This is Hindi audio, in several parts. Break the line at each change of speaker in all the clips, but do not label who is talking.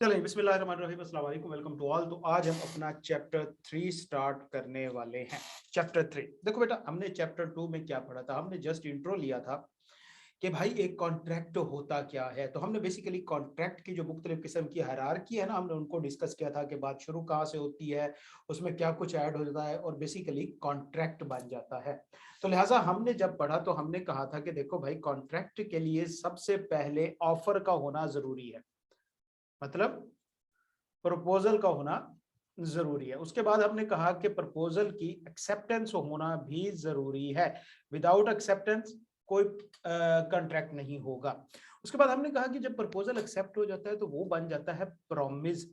चलिए बिस्मिल्लाहिर्रहमानिर्रहीम, अस्सलाम वालेकुम, वेलकम टू ऑल। तो आज हम अपना चैप्टर 3 स्टार्ट करने वाले हैं। चैप्टर 3 देखो बेटा, हमने चैप्टर 2 में क्या पढ़ा था? हमने जस्ट इंट्रो लिया था कि भाई एक कॉन्ट्रैक्ट होता क्या है। तो हमने बेसिकली कॉन्ट्रैक्ट की जो मुख्तलिफ किस्म की हायरार्की है ना, हमने उनको डिस्कस किया था कि बात शुरू कहाँ से होती है, उसमें क्या कुछ ऐड हो जाता है और बेसिकली कॉन्ट्रैक्ट बन जाता है। तो लिहाजा हमने जब पढ़ा तो हमने कहा था कि देखो भाई, कॉन्ट्रैक्ट के लिए सबसे पहले ऑफर का होना जरूरी है, मतलब प्रपोजल का होना जरूरी है। उसके बाद हमने कहा कि प्रपोजल की एक्सेप्टेंस होना भी जरूरी है। विदाउट एक्सेप्टेंस कोई कॉन्ट्रैक्ट नहीं होगा। उसके बाद हमने कहा कि जब प्रपोजल एक्सेप्ट हो जाता है तो वो बन जाता है प्रॉमिस।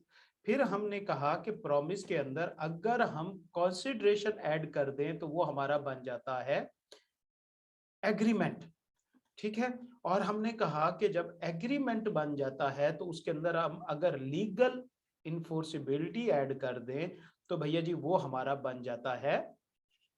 फिर हमने कहा कि प्रॉमिस के अंदर अगर हम कंसिडरेशन ऐड कर दें तो वो हमारा बन जाता है एग्रीमेंट। ठीक है। और हमने कहा कि जब एग्रीमेंट बन जाता है तो उसके अंदर हम अगर लीगल इन्फोर्सिबिलिटी ऐड कर दें तो भैया जी वो हमारा बन जाता है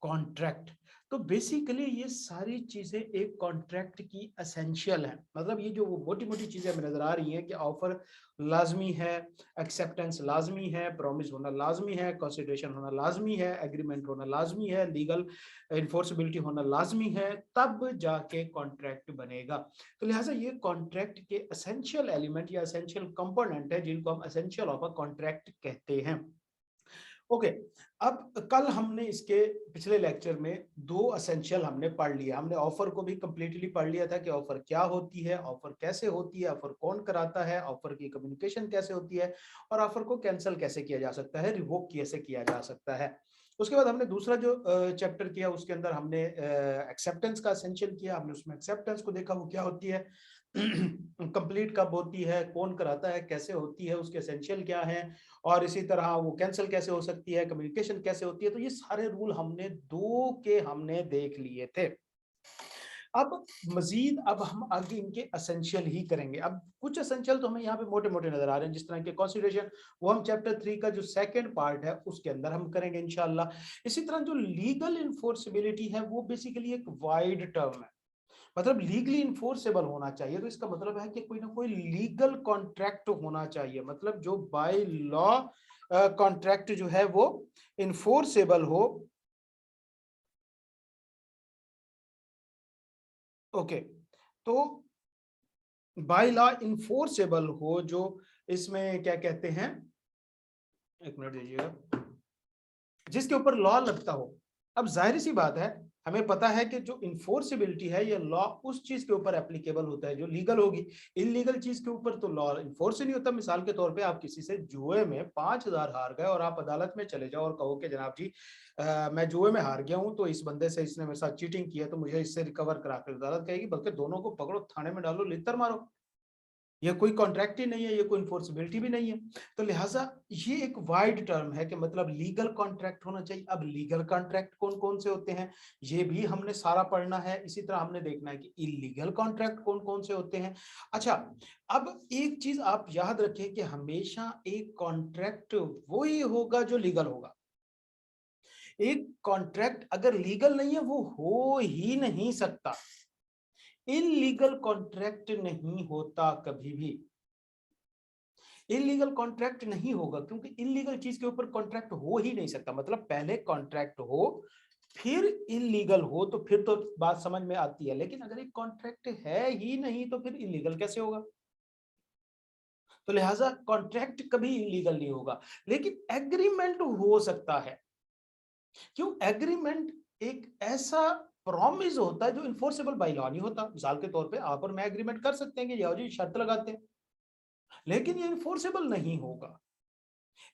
कॉन्ट्रैक्ट। तो बेसिकली ये सारी चीजें एक कॉन्ट्रैक्ट की एसेंशियल है। मतलब ये जो वो मोटी मोटी चीजें हमें नजर आ रही हैं कि ऑफर लाजमी है, एक्सेप्टेंस लाजमी है, प्रॉमिस होना लाजमी है, कंसिडरेशन होना लाजमी है, एग्रीमेंट होना लाजमी है, लीगल इन्फोर्सिबिलिटी होना लाजमी है, तब जाके कॉन्ट्रैक्ट बनेगा। तो लिहाजा ये कॉन्ट्रैक्ट के एसेंशियल एलिमेंट या एसेंशियल कंपोनेंट है जिनको हम एसेंशियल ऑफ अ कॉन्ट्रैक्ट कहते हैं। ओके। अब कल हमने इसके पिछले लेक्चर में दो एसेंशियल हमने पढ़ लिया। हमने ऑफर को भी कंप्लीटली पढ़ लिया था कि ऑफर क्या होती है, ऑफर कैसे होती है, ऑफर कौन कराता है, ऑफर की कम्युनिकेशन कैसे होती है और ऑफर को कैंसिल कैसे किया जा सकता है, रिवोक कैसे किया जा सकता है। उसके बाद हमने दूसरा जो चैप्टर किया उसके अंदर हमने एक्सेप्टेंस का एसेंशियल किया। हमने उसमें एक्सेप्टेंस को देखा वो क्या होती है, कंप्लीट कब होती है, कौन कराता है, कैसे होती है, उसके एसेंशियल क्या है और इसी तरह वो कैंसिल कैसे हो सकती है, कम्युनिकेशन कैसे होती है। तो ये सारे रूल हमने दो के हमने देख लिए थे। अब मजीद अब हम आगे इनके एसेंशियल ही करेंगे। अब कुछ एसेंशियल तो हमें यहाँ पे मोटे मोटे नजर आ रहे हैं, जिस तरह के कंसीडरेशन, वो हम चैप्टर 3 का जो सेकंड पार्ट है उसके अंदर हम करेंगे इंशाल्लाह। इसी तरह जो लीगल इन्फोर्सिबिलिटी है वो बेसिकली एक वाइड टर्म है, मतलब लीगली इन्फोर्सेबल होना चाहिए। तो इसका मतलब है कि कोई ना कोई लीगल कॉन्ट्रैक्ट होना चाहिए, मतलब जो बाय लॉ कॉन्ट्रैक्ट जो है वो इन्फोर्सेबल हो। ओके। तो बाय लॉ इन्फोर्सेबल हो, जो इसमें क्या कहते हैं, एक मिनट दीजिएगा, जिसके ऊपर लॉ लगता हो। अब जाहिर सी बात है, हमें पता है कि जो इन्फोर्सिबिलिटी है ये लॉ उस चीज के ऊपर एप्लीकेबल होता है जो लीगल होगी। इलीगल चीज के ऊपर तो लॉ इन्फोर्स ही नहीं होता। मिसाल के तौर पे आप किसी से जुए में 5,000 हार गए और आप अदालत में चले जाओ और कहो कि जनाब जी मैं जुए में हार गया हूं, तो इस बंदे से इसने मेरे साथ चीटिंग किया तो मुझे इससे रिकवर करा कर, अदालत कहेगी बल्कि दोनों को पकड़ो, थाने में डालो, लित्तर मारो। ये कोई कॉन्ट्रैक्ट ही नहीं है, ये कोई इन्फोर्सिबिलिटी भी नहीं है। तो लिहाजा ये एक वाइड टर्म है कि मतलब लीगल कॉन्ट्रैक्ट होना चाहिए। अब लीगल कॉन्ट्रैक्ट कौन कौन से होते हैं ये भी हमने सारा पढ़ना है। इसी तरह हमने देखना है कि इलीगल कॉन्ट्रैक्ट कौन कौन से होते हैं। अच्छा, अब एक चीज आप याद रखें कि हमेशा एक कॉन्ट्रैक्ट वही होगा जो लीगल होगा। एक कॉन्ट्रैक्ट अगर लीगल नहीं है वो हो ही नहीं सकता। इलीगल कॉन्ट्रैक्ट नहीं होता कभी भी। इलीगल कॉन्ट्रैक्ट नहीं होगा क्योंकि इलीगल चीज के ऊपर कॉन्ट्रैक्ट हो ही नहीं सकता। मतलब पहले कॉन्ट्रैक्ट हो फिर इलीगल हो तो फिर तो बात समझ में आती है, लेकिन अगर एक कॉन्ट्रैक्ट है ही नहीं तो फिर इलीगल कैसे होगा। तो लिहाजा कॉन्ट्रैक्ट कभी इलीगल नहीं होगा, लेकिन एग्रीमेंट हो सकता है। क्यों? एग्रीमेंट एक ऐसा प्रॉमिस होता है जो इन्फोर्सेबल बाय लॉ नहीं होता। मिसाल के तौर पे आप और मैं एग्रीमेंट कर सकते हैं कि जाओ जी शर्त लगाते हैं, लेकिन ये इन्फोर्सेबल नहीं होगा।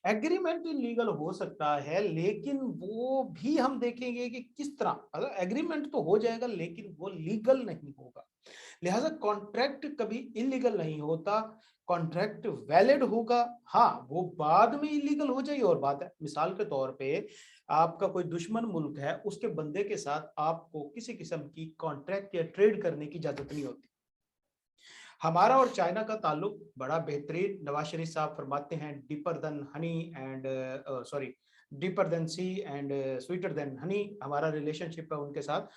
एग्रीमेंट लीगल हो सकता है लेकिन वो भी हम देखेंगे कि किस तरह, अगर एग्रीमेंट तो हो जाएगा लेकिन वो लीगल नहीं होगा। लिहाजा कॉन्ट्रैक्ट कभी इलीगल नहीं होता, कॉन्ट्रैक्ट वैलिड होगा। हाँ, वो बाद में इलीगल हो जाए और बात है। मिसाल के तौर पे आपका कोई दुश्मन मुल्क है, उसके बंदे के साथ आपको किसी किस्म की कॉन्ट्रैक्ट या ट्रेड करने की इजाजत नहीं होती। हमारा और चाइना का ताल्लुक बड़ा बेहतरीन, नवाज शरीफ साहब फरमाते हैं deeper than honey and sorry, deeper than sea and sweeter than honey हमारा रिलेशनशिप है उनके साथ।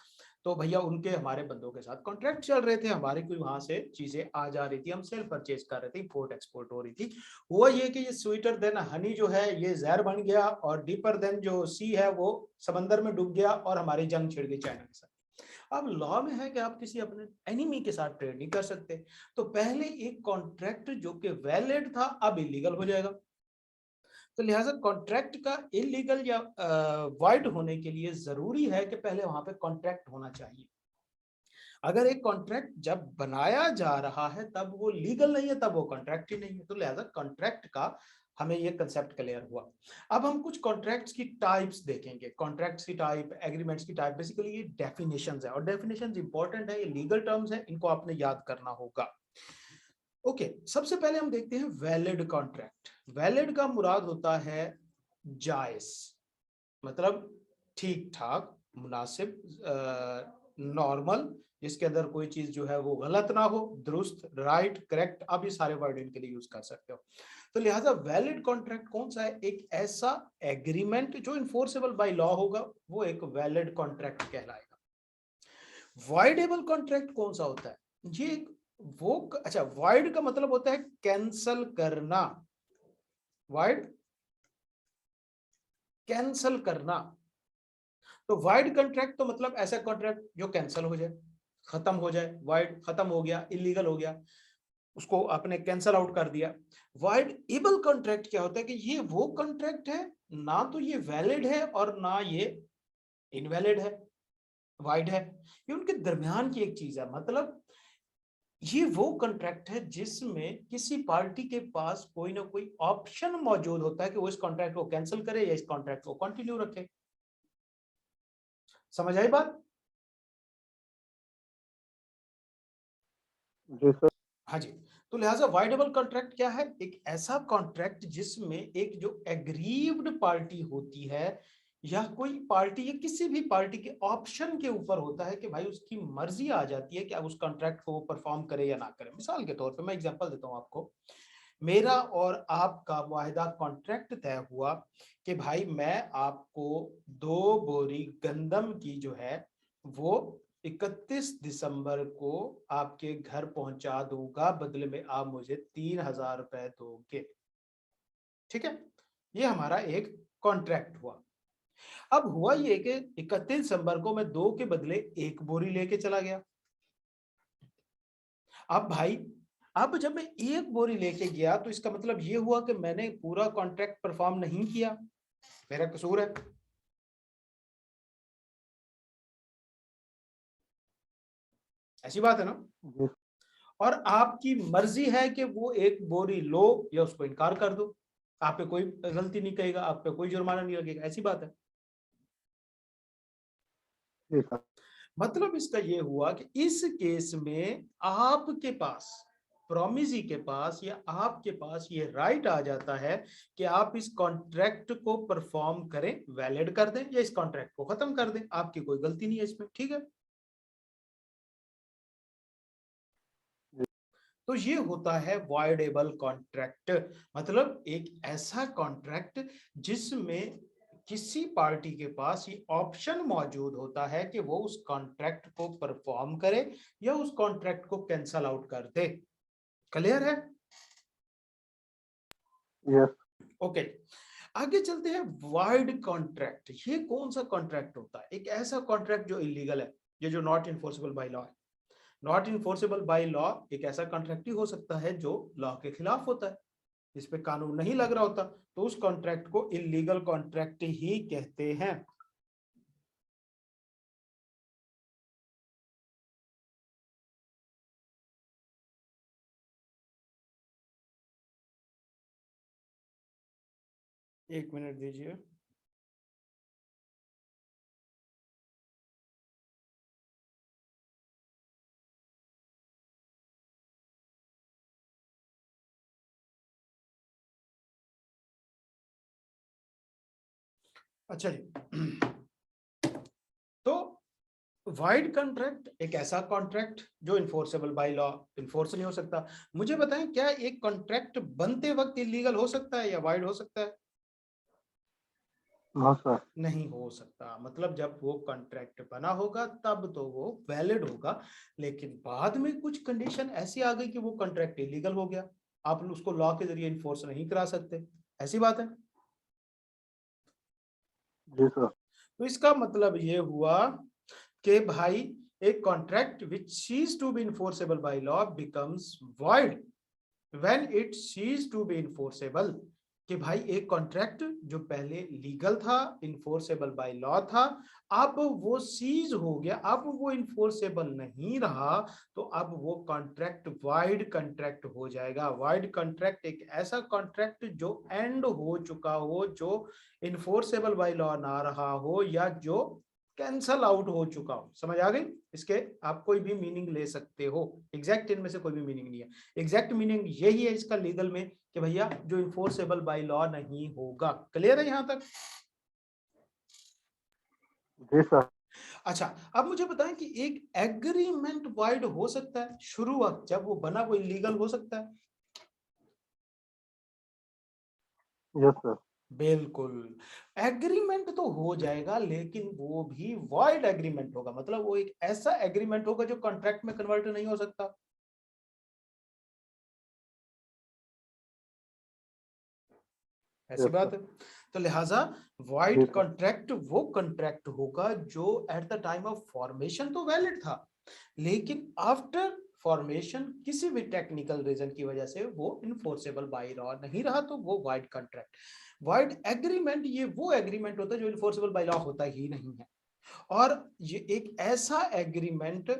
तो भैया उनके हमारे बंदों के साथ कॉन्ट्रैक्ट चल रहे थे, हमारे कोई वहां से चीजें आ जा रही थी, हम सेल परचेज कर रहे थे, इंपोर्ट एक्सपोर्ट हो रही थी। हुआ ये कि ये स्वीटर देन हनी जो है ये जहर बन गया, और डीपर देन जो सी है वो समंदर में डूब गया, और हमारी जंग छिड़ गई चाइना के साथ। अब लॉ में है कि आप किसी अपने एनिमी के साथ ट्रेड नहीं कर सकते, तो पहले एक कॉन्ट्रैक्ट जो कि वैलिड था अब इलीगल हो जाएगा। तो लिहाजा कॉन्ट्रैक्ट का इलीगल या वाइड होने के लिए जरूरी है कि पहले वहां पे कॉन्ट्रैक्ट होना चाहिए। अगर एक कॉन्ट्रैक्ट जब बनाया जा रहा है तब वो लीगल नहीं है, तब वो कॉन्ट्रैक्ट ही नहीं है। तो लिहाजा कॉन्ट्रैक्ट का हमें ये कंसेप्ट क्लियर हुआ। अब हम कुछ कॉन्ट्रैक्ट्स की टाइप्स देखेंगे, कॉन्ट्रैक्ट्स की टाइप, एग्रीमेंट्स की टाइप, बेसिकली ये डेफिनेशंस है, और डेफिनेशंस इंपॉर्टेंट है, ये लीगल टर्म्स है, इनको आपने याद करना होगा। ओके, सबसे पहले हम देखते हैं वैलिड कॉन्ट्रैक्ट। वैलिड का मुराद होता है जायज, मतलब ठीक ठाक, मुनासिब, नॉर्मल, जिसके अंदर कोई चीज जो है वो गलत ना हो, दुरुस्त, राइट, करेक्ट, आप ये सारे वर्ड इनके लिए यूज कर सकते हो। तो लिहाजा वैलिड कॉन्ट्रैक्ट कौन सा है? एक ऐसा एग्रीमेंट जो इन्फोर्सेबल बाय लॉ होगा, वो एक वैलिड कॉन्ट्रैक्ट कहलाएगा। वॉइडेबल कॉन्ट्रैक्ट कौन सा होता है? ये एक वो अच्छा, वॉइड का मतलब होता है कैंसल करना, वॉइड कैंसल करना। तो वाइड कॉन्ट्रैक्ट तो मतलब ऐसा कॉन्ट्रैक्ट जो कैंसिल हो जाए, खत्म हो जाए, वाइड खत्म हो गया, इलीगल हो गया, उसको आपने कैंसिल आउट कर दिया। वाइड एबल कॉन्ट्रैक्ट क्या होता है कि ये वो कॉन्ट्रैक्ट है ना तो ये वैलिड है और ना ये इनवैलिड है, वाइड है, ये उनके दरमियान की एक चीज है। मतलब ये वो कॉन्ट्रैक्ट है जिसमें किसी पार्टी के पास कोई ना कोई ऑप्शन मौजूद होता है कि वो इस कॉन्ट्रैक्ट को कैंसिल करे या इस कॉन्ट्रैक्ट को कंटिन्यू रखे। समझ आई बात?
जी सर।
हाँ जी। तो लिहाजा वाइडेबल कॉन्ट्रैक्ट क्या है? एक ऐसा कॉन्ट्रैक्ट जिसमें एक जो एग्रीव्ड पार्टी होती है, या कोई पार्टी या किसी भी पार्टी के ऑप्शन के ऊपर होता है कि भाई उसकी मर्जी आ जाती है कि अब उस कॉन्ट्रैक्ट को वो परफॉर्म करे या ना करे। मिसाल के तौर पे मैं एग्जांपल देता हूं आपको, मेरा और आपका मुआहिदा कॉन्ट्रैक्ट तय हुआ कि भाई मैं आपको 2 बोरी गंदम की जो है वो 31 दिसंबर को आपके घर पहुंचा दूंगा, बदले में आप मुझे 3,000 रुपए दोगे। ठीक है, ये हमारा एक कॉन्ट्रैक्ट हुआ। अब हुआ ये कि 31 दिसंबर को मैं 2 के बदले 1 बोरी लेके चला गया। अब भाई, अब जब मैं 1 बोरी लेके गया तो इसका मतलब ये हुआ कि मैंने पूरा कॉन्ट्रैक्ट परफॉर्म नहीं किया, मेरा कसूर है। ऐसी बात है ना?
जी
और आपकी मर्जी है कि वो 1 बोरी लो या उसको इनकार कर दो, आप पे कोई गलती नहीं कहेगा, आप पे कोई जुर्माना नहीं लगेगा, ऐसी बात है।
जी सर।
मतलब इसका ये हुआ कि इस केस में आपके पास, प्रॉमिसी के पास या आपके पास ये राइट आ जाता है कि आप इस कॉन्ट्रैक्ट को परफॉर्म करें, वैलिड कर दें, या इस कॉन्ट्रैक्ट को खत्म कर दें, आपकी कोई गलती नहीं है इसमें। ठीक है, तो ये होता है वॉइडेबल कॉन्ट्रैक्ट, मतलब एक ऐसा कॉन्ट्रैक्ट जिसमें किसी पार्टी के पास ये ऑप्शन मौजूद होता है कि वो उस कॉन्ट्रैक्ट को परफॉर्म करे या उस कॉन्ट्रैक्ट को कैंसल आउट कर दे। क्लियर है?
यस।
ओके, आगे चलते हैं। वाइड कॉन्ट्रैक्ट, ये कौन सा कॉन्ट्रैक्ट होता है? एक ऐसा कॉन्ट्रैक्ट जो इलीगल है, ये जो नॉट इन्फोर्सेबल बाय लॉ है। नॉट इन्फोर्सेबल बाय लॉ एक ऐसा कॉन्ट्रैक्ट ही हो सकता है जो लॉ के खिलाफ होता है, जिस पे कानून नहीं लग रहा होता, तो उस कॉन्ट्रैक्ट को इलीगल कॉन्ट्रैक्ट ही कहते हैं। एक मिनट दीजिए। अच्छा जी, तो वाइड कॉन्ट्रैक्ट एक ऐसा कॉन्ट्रैक्ट जो इन्फोर्सेबल बाय लॉ, इन्फोर्स नहीं हो सकता। मुझे बताएं, क्या एक कॉन्ट्रैक्ट बनते वक्त इलीगल हो सकता है या वाइड हो सकता है?
हाँ सर।
नहीं हो सकता। मतलब जब वो कॉन्ट्रैक्ट बना होगा तब तो वो वैलिड होगा, लेकिन बाद में कुछ कंडीशन ऐसी आ गई कि वो कॉन्ट्रैक्ट इलीगल हो गया, आप उसको लॉ के जरिए इन्फोर्स नहीं करा सकते, ऐसी बात है।
जी सर।
तो इसका मतलब ये हुआ कि भाई एक contract which ceases to be enforceable by law becomes void when it ceases to be enforceable. कि भाई एक कॉन्ट्रैक्ट जो पहले लीगल था, इन्फोर्सेबल बाय लॉ था, अब वो सीज हो गया, अब वो इन्फोर्सेबल नहीं रहा, तो अब वो कॉन्ट्रैक्ट वाइड कॉन्ट्रैक्ट हो जाएगा। वाइड कॉन्ट्रैक्ट एक ऐसा कॉन्ट्रैक्ट जो एंड हो चुका हो, जो इन्फोर्सेबल बाय लॉ ना रहा हो, या जो कैंसल आउट हो चुका हो। समझ आ गई? इसके आप कोई भी मीनिंग ले सकते हो, एग्जैक्ट इनमें से कोई भी मीनिंग नहीं है। एग्जैक्ट मीनिंग यही है इसका लीगल में कि भैया जो इन्फोर्सेबल बाय लॉ नहीं होगा। क्लियर है यहां तक?
जी सर।
अच्छा, अब मुझे बताएं कि एक एग्रीमेंट वाइड हो सकता है, शुरुआत जब वो बना वो इलीगल हो सकता है?
Yes sir.
बिल्कुल। एग्रीमेंट तो हो जाएगा, लेकिन वो भी वॉइड एग्रीमेंट होगा। मतलब वो एक ऐसा एग्रीमेंट होगा जो कॉन्ट्रैक्ट में कन्वर्ट नहीं हो सकता। ऐसी
यस
बात
सर।
है। तो लिहाजा
जी
वाइड
सर।
कॉन्ट्रैक्ट वो कॉन्ट्रैक्ट होगा जो at the time of formation तो वैलिड था, लेकिन आफ्टर फॉर्मेशन किसी भी टेक्निकल रीजन की वजह से वो इन्फोर्सेबल बाय लॉ नहीं रहा, तो वो वाइड कॉन्ट्रैक्ट। वाइड एग्रीमेंट ये वो एग्रीमेंट होता है जो इन्फोर्सेबल बाय लॉ होता ही नहीं है। और ये एक ऐसा एग्रीमेंट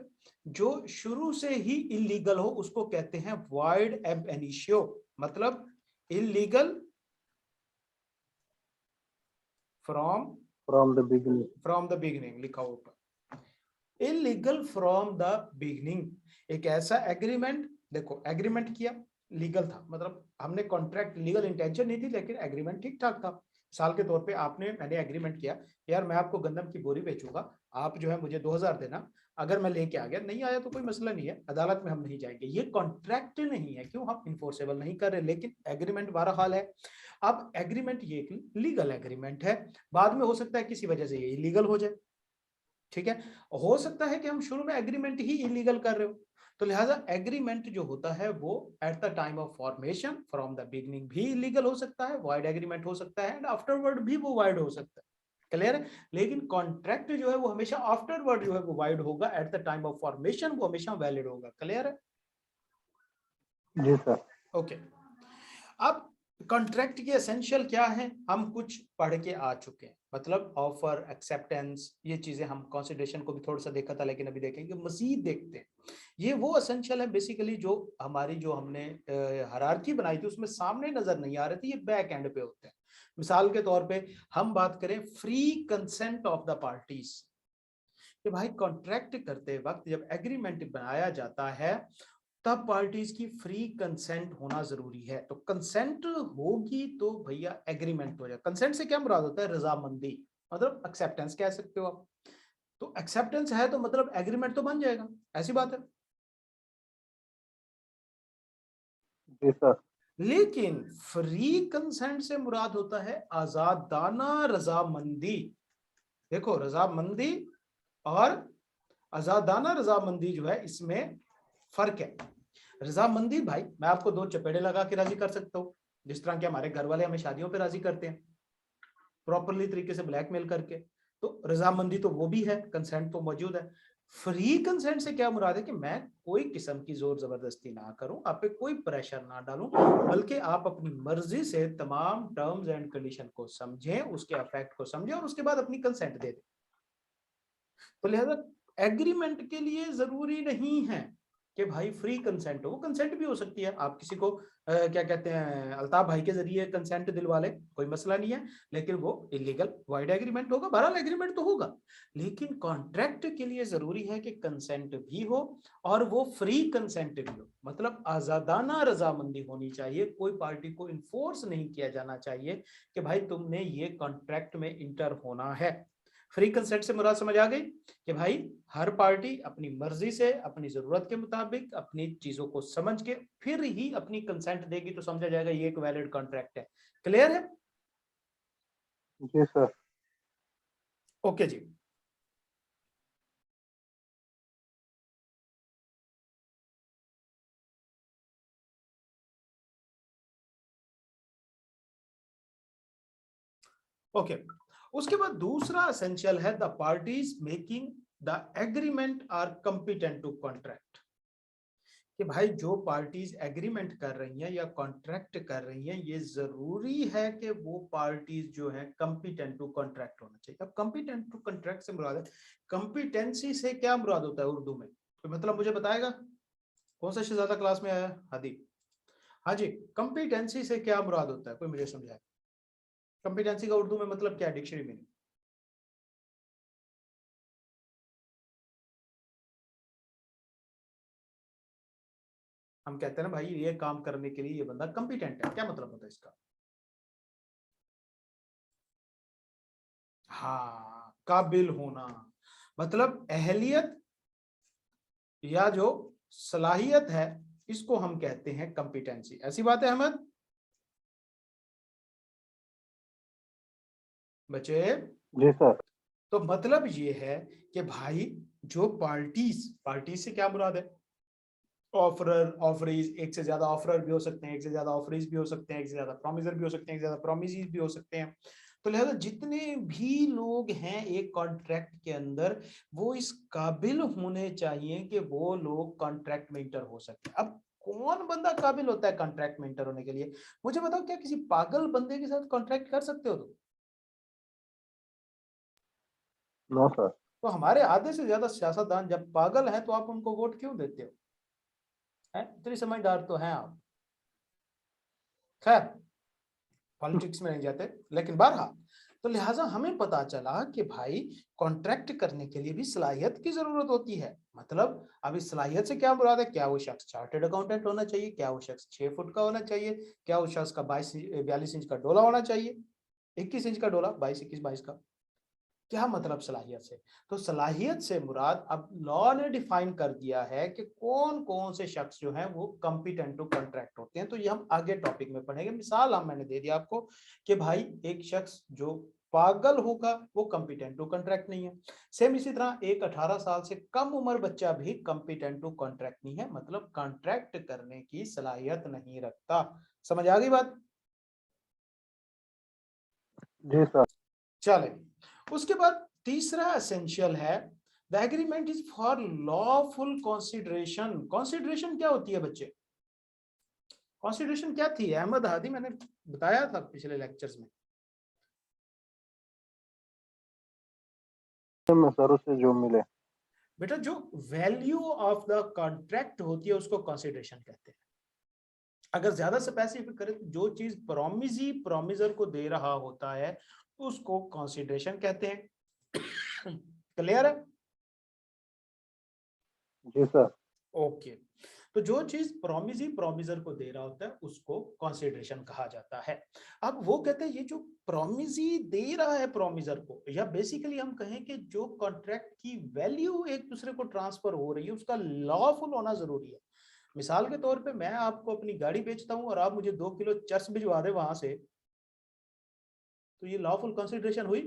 जो शुरू से ही इलीगल हो उसको कहते हैं वाइड एब इनिशियो। मतलब illegal from
from the
the beginning लिखा हो ऊपर, इलीगल फ्रॉम द बिगिनिंग। एक ऐसा एग्रीमेंट, देखो एग्रीमेंट किया, लीगल था, मतलब हमने कॉन्ट्रैक्ट, लीगल इंटेंशन नहीं थी लेकिन एग्रीमेंट ठीक ठाक था। साल के तौर पे मैंने एग्रीमेंट किया, यार मैं आपको गंदम की बोरी बेचूंगा, आप जो है मुझे 2000 देना, अगर मैं लेके आ गया, नहीं आया तो कोई मसला नहीं है, अदालत में हम नहीं जाएंगे। ये कॉन्ट्रैक्ट नहीं है, क्यों? हम इन्फोर्सेबल नहीं कर रहे, लेकिन एग्रीमेंट बहरहाल है। अब एग्रीमेंट ये एक लीगल एग्रीमेंट है, बाद में हो सकता है किसी वजह से ये इलीगल हो जाए, ठीक है? हो सकता है कि हम शुरू में एग्रीमेंट ही इलीगल कर रहे हो। तो लिहाजा एग्रीमेंट जो होता है वो at the time of formation from the beginning भी इलीगल हो सकता है, वाइड एग्रीमेंट हो सकता है, एंड आफ्टरवर्ड भी वो वाइड हो सकता है। क्लियर है? लेकिन कॉन्ट्रैक्ट जो है वो हमेशा आफ्टरवर्ड जो है वो वाइड होगा, at the time of formation वो हमेशा वैलिड होगा। क्लियर है?
जी सर।
ओके। अब कॉन्ट्रैक्ट की एसेंशियल क्या है, हम कुछ पढ़ के आ चुके हैं। मतलब ऑफर, एक्सेप्टेंस, ये चीजें हम कंसिडरेशन को भी थोड़ा सा देखा था, लेकिन अभी देखेंगे, मजीद देखते हैं। ये वो एसेंशियल है बेसिकली जो हमारी, जो हमने हायरार्की बनाई थी उसमें सामने नजर नहीं आ रहे थे, ये बैक एंड पे होते हैं। मिसाल के तौर पे हम बात करें free consent of the parties, कि भाई कॉन्ट्रैक्ट करते वक्त जब एग्रीमेंट बनाया जाता है तब पार्टीज की फ्री कंसेंट होना जरूरी है। तो कंसेंट होगी तो भैया एग्रीमेंट हो जाए। कंसेंट से क्या मुराद होता है? रजामंदी, मतलब एक्सेप्टेंस कह सकते हो आप। तो एक्सेप्टेंस है तो मतलब एग्रीमेंट तो बन जाएगा, ऐसी बात है।
जी सर।
लेकिन फ्री कंसेंट से मुराद होता है आजादाना रजामंदी। देखो रजामंदी और आजादाना रजामंदी जो है इसमें फर्क है। रजामंदी भाई मैं आपको दो चपेड़े लगा के राजी कर सकता हूँ, जिस तरह के हमारे घर वाले हमें शादियों पे राजी करते हैं प्रॉपरली तरीके से ब्लैकमेल करके, तो रजामंदी तो वो भी है, कंसेंट तो मौजूद है। फ्री कंसेंट से क्या मुराद है कि मैं कोई किस्म की जोर जबरदस्ती ना करूं, आप पे कोई प्रेशर ना डालूं, बल्कि आप अपनी मर्जी से तमाम टर्म्स एंड कंडीशन को समझें, उसके इफेक्ट को समझें और उसके बाद अपनी कंसेंट दे दें। तो लिहाजा एग्रीमेंट के लिए जरूरी नहीं है कि भाई फ्री कंसेंट हो, वो कंसेंट भी हो सकती है। आप किसी को क्या कहते हैं, अल्ताफ भाई के जरिए कंसेंट दिलवा ले, कोई मसला नहीं है, लेकिन वो इलीगल वाइड एग्रीमेंट होगा। बहरहाल एग्रीमेंट तो होगा, लेकिन कॉन्ट्रैक्ट के लिए जरूरी है कि कंसेंट भी हो और वो फ्री कंसेंट भी हो, मतलब आजादाना रजामंदी होनी चाहिए। कोई पार्टी को इन्फोर्स नहीं किया जाना चाहिए कि भाई तुमने ये कॉन्ट्रैक्ट में इंटर होना है। फ्री कंसेंट से मुराद समझ आ गई कि भाई हर पार्टी अपनी मर्जी से, अपनी जरूरत के मुताबिक, अपनी चीजों को समझ के फिर ही अपनी कंसेंट देगी, तो समझा जाएगा ये एक वैलिड कॉन्ट्रैक्ट है। क्लियर है?
जी सर।
ओके जी। ओके, उसके बाद दूसरा एसेंशियल है the parties making the agreement are competent to contract. कि भाई जो पार्टीज एग्रीमेंट कर रही हैं या कॉन्ट्रैक्ट कर रही हैं, ये जरूरी है कि वो पार्टीज जो है कॉम्पिटेंट टू कॉन्ट्रैक्ट होना चाहिए। अब कॉम्पिटेंट टू कॉन्ट्रैक्ट से मुराद है, कॉम्पिटेंसी से क्या मुराद होता है उर्दू में, तो मतलब मुझे बताएगा कौन सा ज्यादा क्लास में आया हादी? हाँ जी, कॉम्पिटेंसी से क्या मुराद होता है, कोई मुझे समझाए। कॉम्पिटेंसी का उर्दू में मतलब क्या है, डिक्शनरी में? हम कहते हैं ना भाई ये काम करने के लिए ये बंदा कॉम्पिटेंट है, क्या मतलब होता है इसका? हाँ, काबिल होना, मतलब अहलियत या जो सलाहियत है, इसको हम कहते हैं कॉम्पिटेंसी। ऐसी बात है अहमद बच्चे?
जी सर।
तो मतलब ये है कि भाई जो पार्टीज से क्या मुराद है? ऑफरर, ऑफरीज, एक से ज्यादा ऑफरर भी हो सकते हैं, एक से ज्यादा ऑफरीज भी हो सकते हैं, एक से ज्यादा प्रोमिसर भी हो सकते हैं, एक से ज्यादा प्रोमिसेस भी हो सकते हैं। तो लिहाजा जितने भी लोग हैं एक कॉन्ट्रैक्ट के अंदर, वो इस काबिल होने चाहिए कि वो लोग कॉन्ट्रैक्ट में इंटर हो सकते हैं। अब कौन बंदा काबिल होता है कॉन्ट्रैक्ट में इंटर होने के लिए? मुझे बताओ, क्या किसी पागल बंदे के साथ कॉन्ट्रैक्ट कर सकते हो तुम?
No sir.
तो हमारे आधे से ज्यादा सियासतदान जब पागल हैं तो आप उनको वोट क्यों देते हो? हैं, इतनी समझदार तो हैं आप। खैर, पॉलिटिक्स में नहीं जाते, लेकिन बहरहाल, तो लिहाजा हमें पता चला कि भाई कॉन्ट्रैक्ट करने के लिए भी सलाहियत की जरूरत होती है। मतलब अब इस सलाहियत से क्या मुराद है? क्या वो शख्स चार्टर्ड अकाउंटेंट होना चाहिए? क्या वो शख्स 6 फुट का होना चाहिए? क्या उस शख्स का 42 इंच का डोला होना चाहिए? 21 इंच का डोला, 22 का? क्या मतलब सलाहियत से? तो सलाहियत से मुराद अब लॉ ने डिफाइन कर दिया है कि कौन कौन से शख्स जो हैं वो कॉम्पिटेंट टू कॉन्ट्रैक्ट होते हैं। तो ये हम आगे टॉपिक में पढ़ेंगे। मिसाल हम मैंने दे दिया आपको कि भाई एक शख्स जो पागल होगा वो कॉम्पिटेंट टू कॉन्ट्रैक्ट नहीं है। सेम इसी तरह एक 18 साल से कम उम्र बच्चा भी कॉम्पिटेंट टू कॉन्ट्रैक्ट नहीं है, मतलब कॉन्ट्रैक्ट करने की सलाहियत नहीं रखता। समझ आ गई बात?
जी सर।
चले, उसके बाद तीसरा एसेंशियल है the agreement is for lawful consideration. Consideration क्या होती है बच्चे? कंसीडरेशन क्या थी अहमद हादी? मैंने बताया था पिछले लेक्चर्स में।
मैं सर उसे जो मिले।
बेटा जो वैल्यू ऑफ द कॉन्ट्रैक्ट होती है उसको कंसीडरेशन कहते हैं। अगर ज्यादा स्पेसिफिक करें तो जो चीज प्रोमिजी प्रोमिसर को दे रहा होता है उसको कंसीडरेशन कहते हैं। क्लियर है?
जी सर।
ओके, तो जो चीज प्रोमिजी प्रोमिसर को दे रहा होता है उसको कंसीडरेशन कहा जाता है। अब वो कहते हैं ये जो प्रोमिजी दे रहा है प्रोमिसर को, या बेसिकली हम कहें कि जो कॉन्ट्रैक्ट की वैल्यू एक दूसरे को ट्रांसफर हो रही है उसका लॉफुल होना जरूरी है। मिसाल के तौर पे मैं आपको अपनी गाड़ी बेचता हूं और आप मुझे 2 किलो चर्स भिजवा दे वहां से, तो ये लॉफुल कंसीडरेशन हुई?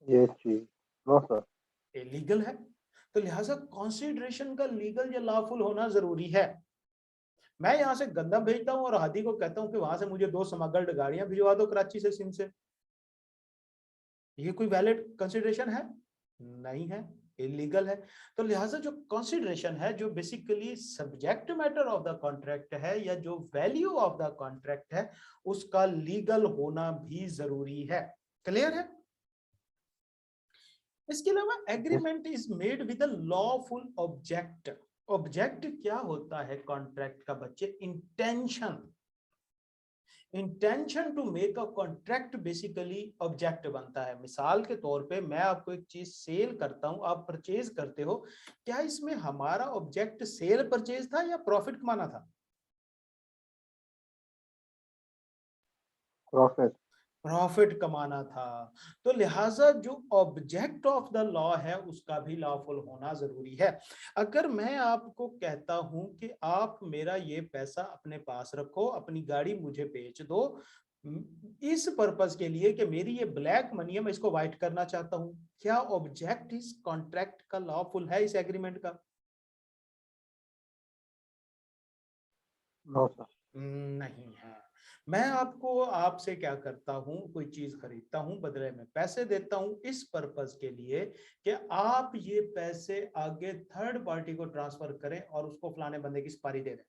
ये चीज। No sir.
लीगल है। तो लिहाजा कंसीडरेशन का लीगल या लॉफुल होना जरूरी है। मैं यहाँ से गंदम भेजता हूँ और हादी को कहता हूँ कि वहां से मुझे 2 स्मगल्ड गाड़ियां भिजवा दो कराची से, सिंध से, ये कोई वैलिड कंसिडरेशन है? नहीं है, इलीगल है। तो लिहाजा जो कंसिडरेशन है, जो basically subject matter of the contract है या जो वैल्यू ऑफ द कॉन्ट्रैक्ट है, उसका लीगल होना भी जरूरी है। क्लियर है? इसके अलावा agreement is made with a lawful object. Object क्या होता है कॉन्ट्रैक्ट का बच्चे? Intention. Intention to make a contract basically object बनता है। मिसाल के तौर पे मैं आपको एक चीज सेल करता हूं, आप परचेज करते हो, क्या इसमें हमारा ऑब्जेक्ट सेल परचेज था या प्रॉफिट कमाना था?
प्रॉफिट।
प्रॉफिट कमाना था। तो लिहाजा जो ऑब्जेक्ट ऑफ द लॉ है उसका भी लॉफुल होना जरूरी है। अगर मैं आपको कहता हूं कि आप मेरा ये पैसा अपने पास रखो, अपनी गाड़ी मुझे बेच दो, इस पर्पस के लिए कि मेरी ये ब्लैक मनी है, मैं इसको व्हाइट करना चाहता हूं। क्या ऑब्जेक्ट इस कॉन्ट्रैक्ट का लॉफुल है, इस एग्रीमेंट का?
No sir.
नहीं है। मैं आपसे क्या करता हूं, कोई चीज खरीदता हूं, बदले में पैसे देता हूं इस पर्पस के लिए कि आप ये पैसे आगे थर्ड पार्टी को ट्रांसफर करें और उसको फलाने बंदे की सुपारी दे दें।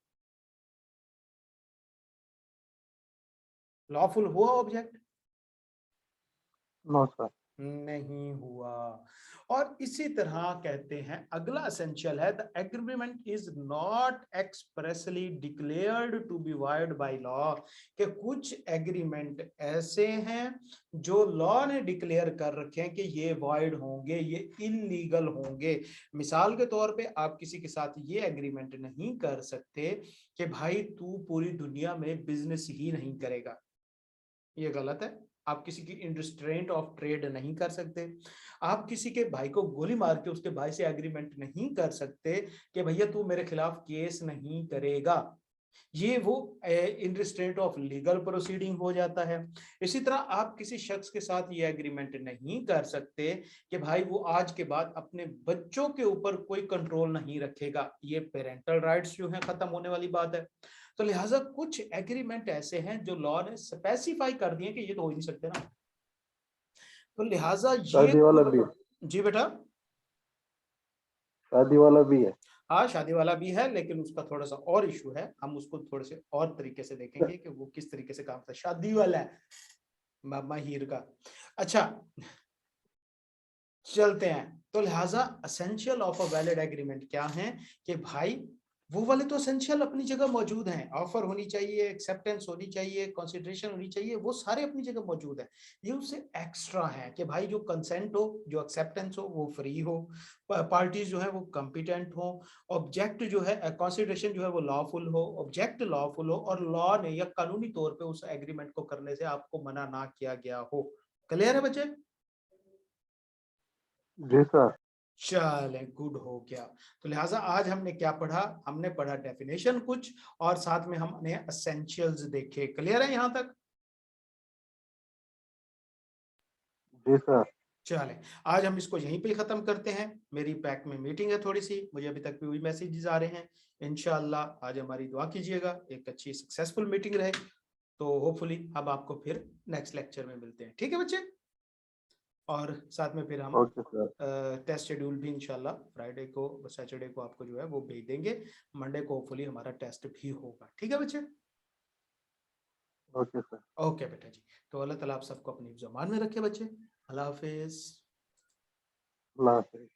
लॉफुल हुआ ऑब्जेक्ट?
No sir.
नहीं हुआ। और इसी तरह कहते हैं अगला एसेंशियल है, the agreement is not expressly declared to be void by law, कि कुछ एग्रीमेंट ऐसे हैं जो लॉ ने डिक्लेयर कर रखे हैं कि ये वॉइड होंगे, ये इलीगल होंगे। मिसाल के तौर पे आप किसी के साथ ये एग्रीमेंट नहीं कर सकते कि भाई तू पूरी दुनिया में बिजनेस ही नहीं करेगा, ये गलत है। आप किसी की इंडस्ट्रेंट ऑफ ट्रेड नहीं कर सकते। आप किसी के भाई को गोली मार के उसके भाई से एग्रीमेंट नहीं कर सकते कि भैया तू मेरे खिलाफ केस नहीं करेगा। ये वो इंडस्ट्रेंट ऑफ लीगल प्रोसीडिंग हो जाता है। इसी तरह आप किसी शख्स के साथ ये एग्रीमेंट नहीं कर सकते कि भाई वो आज के बाद अपने बच्चों के ऊपर कोई कंट्रोल नहीं रखेगा। ये पेरेंटल राइट्स जो है खत्म होने वाली बात है। तो लिहाजा कुछ एग्रीमेंट ऐसे हैं जो लॉ ने स्पेसिफाई कर दिए कि ये तो हो ही नहीं सकते ना। तो लिहाजा ये
शादी वाला भी है।
जी बेटा।
शादी वाला भी है।
हाँ शादी वाला भी है, लेकिन उसका थोड़ा सा और इशू है, हम उसको थोड़े से और तरीके से देखेंगे कि वो किस तरीके से काम करता है। शादी वाला है मामा हीर का। अच्छा चलते हैं। तो लिहाजा essential of a valid agreement क्या है कि भाई वो वाले तो एसेंशियल अपनी जगह मौजूद हैं, ऑफर होनी चाहिए, एक्सेप्टेंस होनी चाहिए, कंसिडरेशन होनी चाहिए, वो सारे अपनी जगह मौजूद है। ये उससे एक्स्ट्रा है कि भाई जो कंसेंट हो, जो एक्सेप्टेंस हो वो फ्री हो, पार्टीज जो है वो कॉम्पिटेंट हो, ऑब्जेक्ट जो है कंसिडरेशन जो है वो लॉफुल हो, ऑब्जेक्ट लॉफुल हो, और लॉ ने या कानूनी तौर पे उस एग्रीमेंट को करने से आपको मना ना किया गया हो। क्लियर है बच्चे?
जी सर।
चले गुड हो गया। तो लिहाजा आज हमने क्या पढ़ा? हमने पढ़ा डेफिनेशन कुछ, और साथ में हमने एसेंशियल्स देखे। क्लियर है यहां तक?
जी सर।
चले आज हम इसको यहीं पे खत्म करते हैं। मेरी पैक में मीटिंग है थोड़ी सी, मुझे अभी तक भी वही मैसेजेस आ रहे हैं। इंशाल्लाह आज हमारी दुआ कीजिएगा एक अच्छी सक्सेसफुल मीटिंग रहे। तो होपफुली हम आपको फिर नेक्स्ट लेक्चर में मिलते हैं, ठीक है बच्चे? और साथ में फिर हम
ओके सर।
टेस्ट शेड्यूल भी इंशाल्लाह फ्राइडे को सैटरडे को आपको जो है वो भेज देंगे। मंडे को होपफुली हमारा टेस्ट भी होगा, ठीक है बच्चे?
Okay sir.
ओके बेटा जी। तो अल्लाह ताला आप सबको अपनी ज़ुबान में रखे बच्चे। अल्लाह हाफिज।
अल्लाह हाफिज।